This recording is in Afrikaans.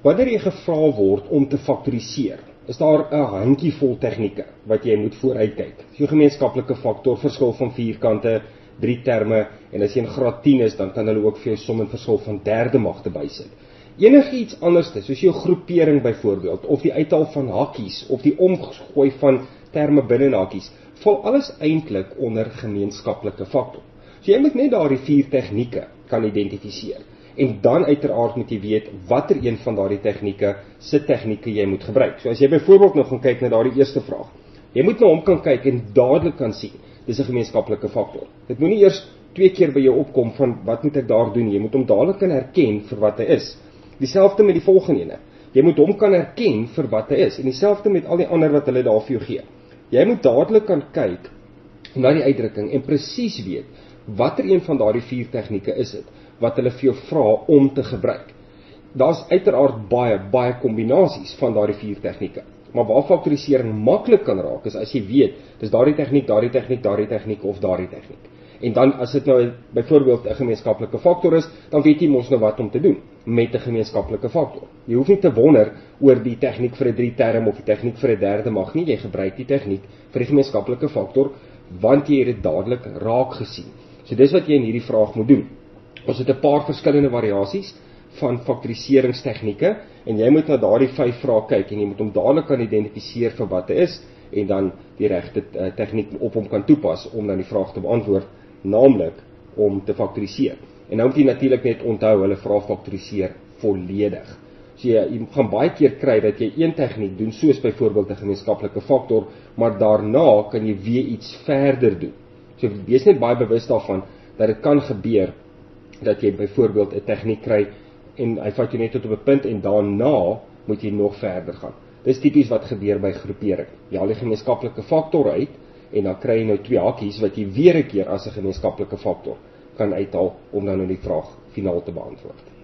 Wanneer jy gevra word om te faktoriseer, is daar 'n handjievol tegnieke wat jy moet vooruitkyk. Jou gemeenskaplike faktor, verskil van vierkante, 3 terme, en as jy in graad 10 is, dan kan hulle ook vir jou som en verskil van derde magte bysit. Enige iets anders, soos jou groepering byvoorbeeld, of die uithaal van hakkies, of die omgooi van terme binne in hakkies, val alles eintlik onder gemeenskaplike faktor. So jy moet net daardie 4 tegnieke kan identifiseer. En dan uiteraard moet jy weet watter een van daardie tegnieke se tegnieke jy moet gebruik. So as jy byvoorbeeld nog gaan kyk na daardie eerste vraag, jy moet na hom kan kyk en dadelik kan sien, dis 'n gemeenskaplike faktor. Dit moenie eers 2 keer by jou opkom van wat moet ek daar doen, jy moet hom dadelik kan herken vir wat hy is. Dieselfde met die volgende ene, jy moet hom kan herken vir wat hy is, en dieselfde met al die ander wat hulle daar vir jou gee. Jy moet dadelik kan kyk na die uitdrukking en presies weet, watter een van daardie 4 tegnieke is dit, wat hulle vir jou vra om te gebruik. Daar's uiteraard baie kombinasies van daardie 4 tegnieke. Maar waar faktorisering maklik kan raak, is as jy weet, dis daardie tegniek, daardie tegniek, daardie tegniek of daardie tegniek. En dan as dit nou byvoorbeeld 'n gemeenskaplike faktor is, dan weet jy mos nou wat om te doen met 'n gemeenskaplike faktor. Jy hoef nie te wonder oor die tegniek vir 'n 3 term of die tegniek vir 'n derde mag nie, jy gebruik die tegniek vir die gemeenskaplike faktor, want jy het dit dadelik raak gesien. So dis wat jy in hierdie vraag moet doen. Ons het 'n paar verskillende variasies van faktoriseringstegnieke, en jy moet na daardie 5 vrae kyk, en jy moet hom dadelik kan identifiseer vir wat hy is, en dan die regte tegniek op hom kan toepas, om dan die vraag te beantwoord, naamlik om te faktoriseer. En nou moet jy natuurlik net onthou, hulle vra faktoriseer volledig. So jy gaan baie keer kry dat jy een tegniek doen, soos byvoorbeeld 'n gemeenskaplike faktor, maar daarna kan jy weer iets verder doen. So wees net baie bewus daarvan, dat dit kan gebeur, dat jy byvoorbeeld 'n tegniek kry, en hy vat jou net tot op 'n punt, en daarna moet jy nog verder gaan. Dis tipies wat gebeur by groepering. Jy haal die gemeenskaplike faktor uit, en dan kry jy nou 2 hakies, wat jy weer 'n keer as 'n gemeenskaplike faktor kan uithaal, om dan die vraag finaal te beantwoord.